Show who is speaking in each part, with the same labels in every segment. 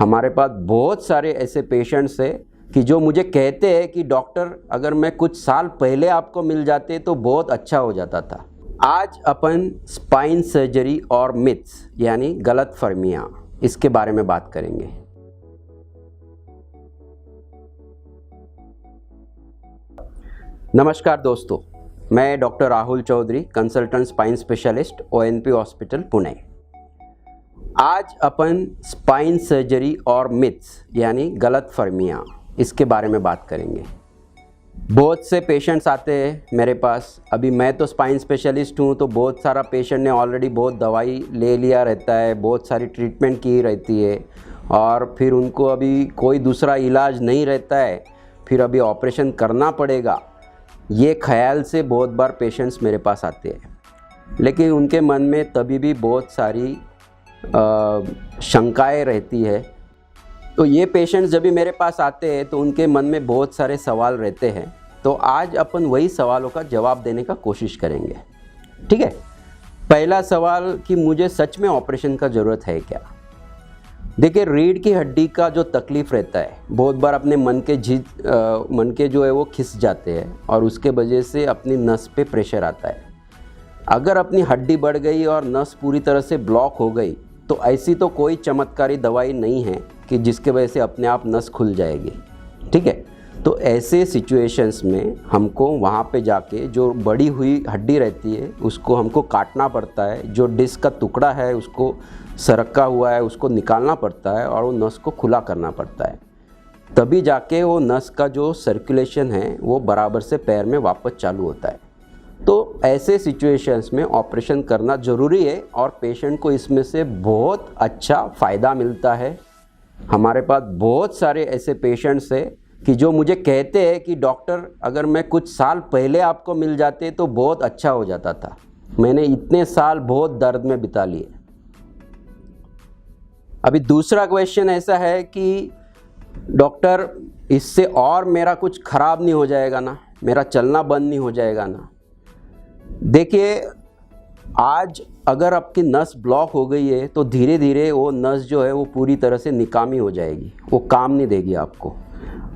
Speaker 1: हमारे पास बहुत सारे ऐसे पेशेंट्स हैं कि जो मुझे कहते हैं कि डॉक्टर अगर मैं कुछ साल पहले आपको मिल जाते तो बहुत अच्छा हो जाता था। आज अपन स्पाइन सर्जरी और मिथ्स यानी गलत फहमियाँ इसके बारे में बात करेंगे। नमस्कार दोस्तों, मैं doctor Rahul Chaudhary, consultant spine specialist, ONP hospital Pune. आज अपन स्पाइन सर्जरी और मिथ्स यानी गलत फहमियाँ इसके बारे में बात करेंगे। बहुत से पेशेंट्स आते हैं मेरे पास। अभी मैं तो स्पाइन स्पेशलिस्ट हूँ, तो बहुत सारा पेशेंट ने ऑलरेडी बहुत दवाई ले लिया रहता है, बहुत सारी ट्रीटमेंट की रहती है और फिर उनको अभी कोई दूसरा इलाज नहीं रहता है, फिर अभी ऑपरेशन करना पड़ेगा, ये ख्याल से बहुत बार पेशेंट्स मेरे पास आते हैं। लेकिन उनके मन में तभी भी बहुत सारी शंकाएं रहती है। तो ये पेशेंट्स जब भी मेरे पास आते हैं तो उनके मन में बहुत सारे सवाल रहते हैं। तो आज अपन वही सवालों का जवाब देने का कोशिश करेंगे, ठीक है। पहला सवाल कि मुझे सच में ऑपरेशन का ज़रूरत है क्या। देखिए, रीढ़ की हड्डी का जो तकलीफ़ रहता है, बहुत बार अपने मन के जो है वो खिस जाते हैं और उसके वजह से अपनी नस पे प्रेशर आता है। अगर अपनी हड्डी बढ़ गई और नस पूरी तरह से ब्लॉक हो गई तो ऐसी तो कोई चमत्कारी दवाई नहीं है कि जिसके वजह से अपने आप नस खुल जाएगी, ठीक है। तो ऐसे सिचुएशंस में हमको वहाँ पे जाके जो बड़ी हुई हड्डी रहती है उसको हमको काटना पड़ता है, जो डिस्क का टुकड़ा है उसको सरका हुआ है उसको निकालना पड़ता है और वो नस को खुला करना पड़ता है। तभी जाके वो नस का जो सर्कुलेशन है वो बराबर से पैर में वापस चालू होता है। तो ऐसे सिचुएशंस में ऑपरेशन करना ज़रूरी है और पेशेंट को इसमें से बहुत अच्छा फ़ायदा मिलता है। हमारे पास बहुत सारे ऐसे पेशेंट्स हैं कि जो मुझे कहते हैं कि डॉक्टर अगर मैं कुछ साल पहले आपको मिल जाते तो बहुत अच्छा हो जाता था, मैंने इतने साल बहुत दर्द में बिता लिए। अभी दूसरा क्वेश्चन ऐसा है कि डॉक्टर इससे और मेरा कुछ ख़राब नहीं हो जाएगा ना, मेरा चलना बंद नहीं हो जाएगा ना। देखिए, आज अगर आपकी नस ब्लॉक हो गई है तो धीरे धीरे वो नस जो है वो पूरी तरह से निकामी हो जाएगी, वो काम नहीं देगी आपको।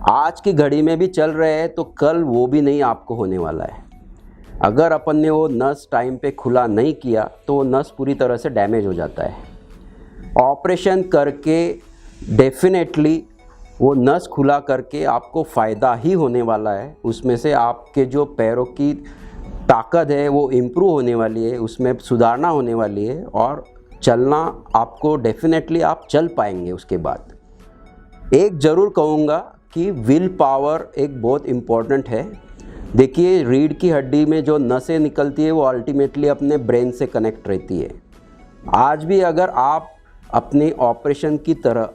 Speaker 1: आज की घड़ी में भी चल रहे हैं तो कल वो भी नहीं आपको होने वाला है। अगर अपन ने वो नस टाइम पे खुला नहीं किया तो वो नस पूरी तरह से डैमेज हो जाता है। ऑपरेशन करके डेफिनेटली वो नस खुला करके आपको फ़ायदा ही होने वाला है। उसमें से आपके जो पैरों की ताकत है वो इम्प्रूव होने वाली है, उसमें सुधारना होने वाली है और चलना आपको डेफिनेटली आप चल पाएंगे। उसके बाद एक ज़रूर कहूँगा कि विल पावर एक बहुत इम्पॉर्टेंट है। देखिए, रीढ़ की हड्डी में जो नसें निकलती है वो अल्टीमेटली अपने ब्रेन से कनेक्ट रहती है। आज भी अगर आप अपने ऑपरेशन की तरह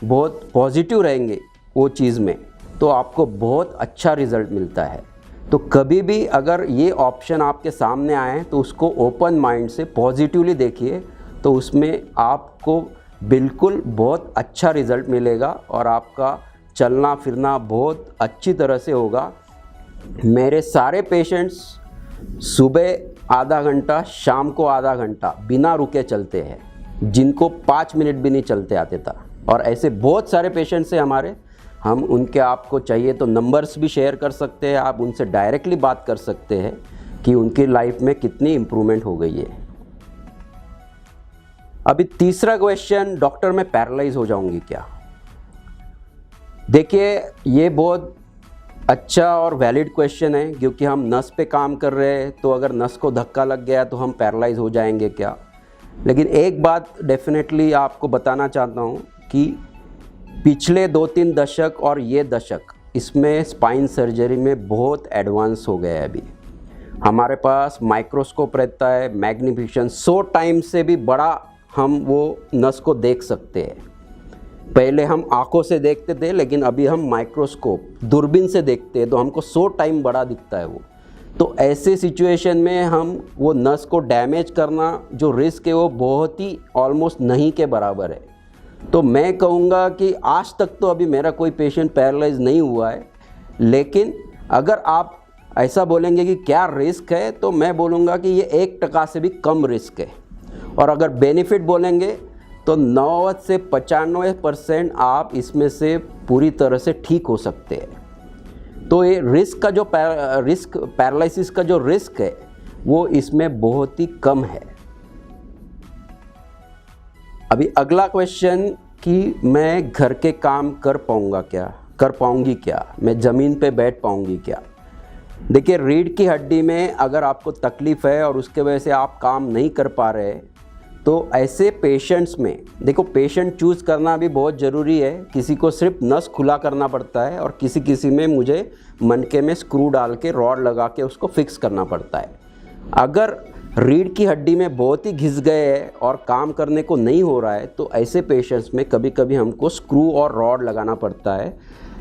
Speaker 1: बहुत पॉजिटिव रहेंगे वो चीज़ में तो आपको बहुत अच्छा रिज़ल्ट मिलता है। तो कभी भी अगर ये ऑप्शन आपके सामने आए तो उसको ओपन माइंड से पॉजिटिवली देखिए, तो उसमें आपको बिल्कुल बहुत अच्छा रिज़ल्ट मिलेगा और आपका चलना फिरना बहुत अच्छी तरह से होगा। मेरे सारे पेशेंट्स सुबह आधा घंटा, शाम को आधा घंटा बिना रुके चलते हैं, जिनको 5 मिनट भी नहीं चलते आते था। और ऐसे बहुत सारे पेशेंट्स हैं हमारे, हम उनके आपको चाहिए तो नंबर्स भी शेयर कर सकते हैं, आप उनसे डायरेक्टली बात कर सकते हैं कि उनकी लाइफ में कितनी इम्प्रूवमेंट हो गई है। अभी तीसरा क्वेश्चन, डॉक्टर मैं पैरालाइज हो जाऊंगी क्या। देखिए, ये बहुत अच्छा और वैलिड क्वेश्चन है क्योंकि हम नस पे काम कर रहे हैं, तो अगर नस को धक्का लग गया तो हम पैरालाइज हो जाएंगे क्या। लेकिन एक बात डेफिनेटली आपको बताना चाहता हूँ कि पिछले 2-3 दशक और ये दशक, इसमें स्पाइन सर्जरी में बहुत एडवांस हो गया है। अभी हमारे पास माइक्रोस्कोप रहता है, मैग्नीफिकेशन 100 टाइम से भी बड़ा हम वो नस को देख सकते हैं। पहले हम आंखों से देखते थे, लेकिन अभी हम माइक्रोस्कोप दूरबीन से देखते हैं तो हमको 100 टाइम बड़ा दिखता है वो। तो ऐसे सिचुएशन में हम वो नस को डैमेज करना जो रिस्क है वो बहुत ही ऑलमोस्ट नहीं के बराबर है। तो मैं कहूँगा कि आज तक तो अभी मेरा कोई पेशेंट पैरालाइज नहीं हुआ है, लेकिन अगर आप ऐसा बोलेंगे कि क्या रिस्क है, तो मैं बोलूँगा कि ये 1% से भी कम रिस्क है। और अगर बेनिफिट बोलेंगे तो 90 से 95% आप इसमें से पूरी तरह से ठीक हो सकते हैं। तो ये रिस्क का जो पैरालिसिस का जो रिस्क है वो इसमें बहुत ही कम है। अभी अगला क्वेश्चन कि मैं घर के काम कर पाऊंगी क्या, मैं ज़मीन पे बैठ पाऊंगी क्या। देखिए, रीढ़ की हड्डी में अगर आपको तकलीफ़ है और उसके वजह से आप काम नहीं कर पा रहे, तो ऐसे पेशेंट्स में देखो, पेशेंट चूज़ करना भी बहुत ज़रूरी है। किसी को सिर्फ नस खुला करना पड़ता है और किसी में मुझे मनके में स्क्रू डाल के रॉड लगा के उसको फिक्स करना पड़ता है। अगर रीढ़ की हड्डी में बहुत ही घिस गए है और काम करने को नहीं हो रहा है, तो ऐसे पेशेंट्स में कभी कभी हमको स्क्रू और रॉड लगाना पड़ता है।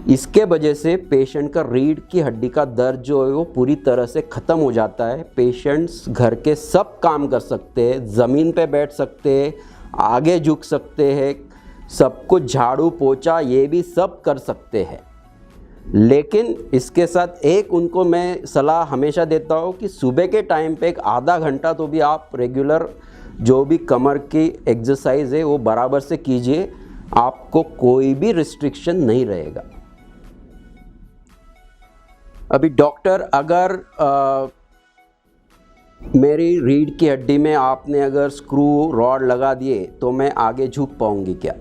Speaker 1: इसके वजह से पेशेंट का रीढ़ की हड्डी का दर्द जो है वो पूरी तरह से ख़त्म हो जाता है। पेशेंट्स घर के सब काम कर सकते हैं, ज़मीन पे बैठ सकते हैं, आगे झुक सकते हैं, सब कुछ झाड़ू पोछा ये भी सब कर सकते हैं। लेकिन इसके साथ एक उनको मैं सलाह हमेशा देता हूँ कि सुबह के टाइम पे एक आधा घंटा तो भी आप रेगुलर जो भी कमर की एक्सरसाइज है वो बराबर से कीजिए, आपको कोई भी रिस्ट्रिक्शन नहीं रहेगा। अभी डॉक्टर, अगर मेरी रीढ़ की हड्डी में आपने अगर स्क्रू रॉड लगा दिए तो मैं आगे झुक पाऊंगी क्या।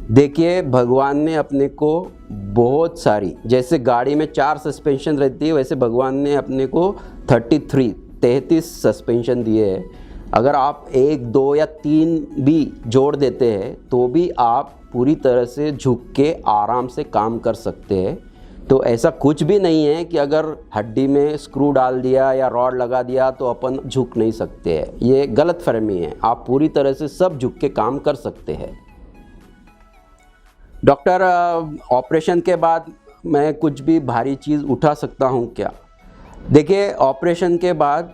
Speaker 1: देखिए, भगवान ने अपने को बहुत सारी, जैसे गाड़ी में 4 सस्पेंशन रहती है, वैसे भगवान ने अपने को 33 सस्पेंशन दिए हैं। अगर आप 1, 2 या 3 भी जोड़ देते हैं तो भी आप पूरी तरह से झुक के आराम से काम कर सकते हैं। तो ऐसा कुछ भी नहीं है कि अगर हड्डी में स्क्रू डाल दिया या रॉड लगा दिया तो अपन झुक नहीं सकते हैं, ये गलतफहमी है। आप पूरी तरह से सब झुक के काम कर सकते हैं। डॉक्टर, ऑपरेशन के बाद मैं कुछ भी भारी चीज़ उठा सकता हूँ क्या। देखिए, ऑपरेशन के बाद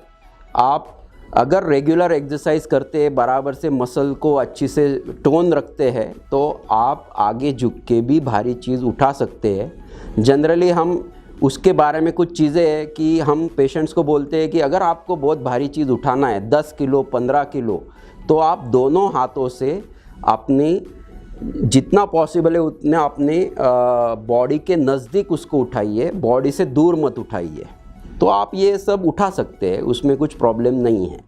Speaker 1: आप अगर रेगुलर एक्सरसाइज करते हैं, बराबर से मसल को अच्छी से टोन रखते हैं, तो आप आगे झुक के भी भारी चीज़ उठा सकते हैं। जनरली हम उसके बारे में कुछ चीज़ें हैं कि हम पेशेंट्स को बोलते हैं कि अगर आपको बहुत भारी चीज़ उठाना है, 10 किलो 15 किलो, तो आप दोनों हाथों से अपनी जितना पॉसिबल है उतना अपने बॉडी के नज़दीक उसको उठाइए, बॉडी से दूर मत उठाइए। तो आप ये सब उठा सकते हैं, उसमें कुछ प्रॉब्लम नहीं है।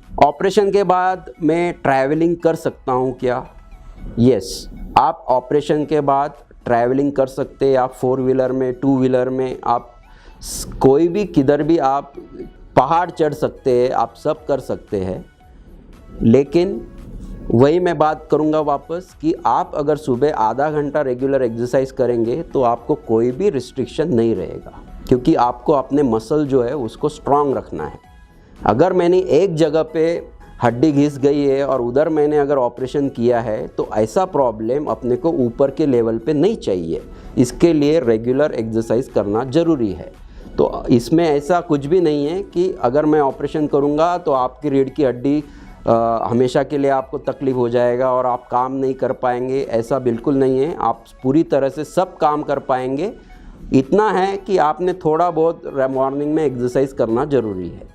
Speaker 1: ऑपरेशन के बाद मैं ट्रैवलिंग कर सकता हूँ क्या। यस, आप ऑपरेशन के बाद ट्रैवलिंग कर सकते हैं। आप 4 व्हीलर में, 2 व्हीलर में, आप कोई भी किधर भी आप पहाड़ चढ़ सकते हैं, आप सब कर सकते हैं। लेकिन वही मैं बात करूंगा वापस कि आप अगर सुबह आधा घंटा रेगुलर एक्सरसाइज करेंगे तो आपको कोई भी रिस्ट्रिक्शन नहीं रहेगा, क्योंकि आपको अपने मसल जो है उसको स्ट्रांग रखना है। अगर मैंने एक जगह पे हड्डी घिस गई है और उधर मैंने अगर ऑपरेशन किया है तो ऐसा प्रॉब्लम अपने को ऊपर के लेवल पे नहीं चाहिए। इसके लिए रेगुलर एक्सरसाइज करना ज़रूरी है। तो इसमें ऐसा कुछ भी नहीं है कि अगर मैं ऑपरेशन करूँगा तो आपकी रीढ़ की हड्डी हमेशा के लिए आपको तकलीफ़ हो जाएगा और आप काम नहीं कर पाएंगे। ऐसा बिल्कुल नहीं है, आप पूरी तरह से सब काम कर पाएंगे। इतना है कि आपने थोड़ा बहुत मॉर्निंग में एक्सरसाइज करना ज़रूरी है।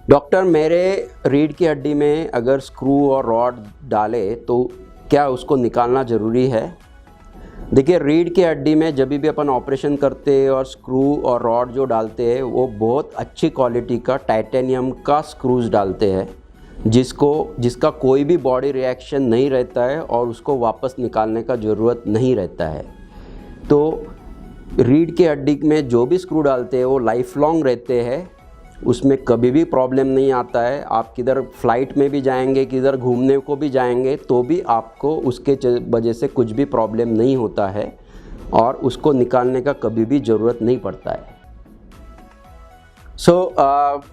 Speaker 1: डॉक्टर, मेरे रीढ़ की हड्डी में अगर स्क्रू और रॉड डाले तो क्या उसको निकालना ज़रूरी है। देखिए, रीढ़ की हड्डी में जब भी अपन ऑपरेशन करते हैं और स्क्रू और रॉड जो डालते हैं वो बहुत अच्छी क्वालिटी का टाइटेनियम का स्क्रूज डालते हैं, जिसका कोई भी बॉडी रिएक्शन नहीं रहता है और उसको वापस निकालने का ज़रूरत नहीं रहता है। तो रीढ़ की हड्डी में जो भी स्क्रू डालते हैं वो लाइफ लॉन्ग रहते हैं, उसमें कभी भी प्रॉब्लम नहीं आता है। आप किधर फ्लाइट में भी जाएंगे, किधर घूमने को भी जाएंगे तो भी आपको उसके वजह से कुछ भी प्रॉब्लम नहीं होता है और उसको निकालने का कभी भी ज़रूरत नहीं पड़ता है।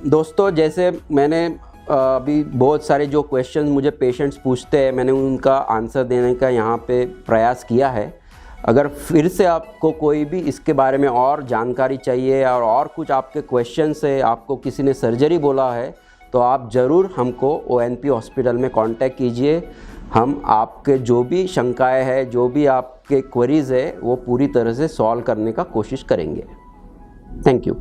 Speaker 1: दोस्तों, जैसे मैंने अभी बहुत सारे जो क्वेश्चन मुझे पेशेंट्स पूछते हैं, मैंने उनका आंसर देने का यहाँ पे प्रयास किया है। अगर फिर से आपको कोई भी इसके बारे में और जानकारी चाहिए और कुछ आपके क्वेश्चंस है, आपको किसी ने सर्जरी बोला है, तो आप ज़रूर हमको ONP हॉस्पिटल में कांटेक्ट कीजिए। हम आपके जो भी शंकाएं हैं, जो भी आपके क्वेरीज़ है, वो पूरी तरह से सॉल्व करने का कोशिश करेंगे। Thank you.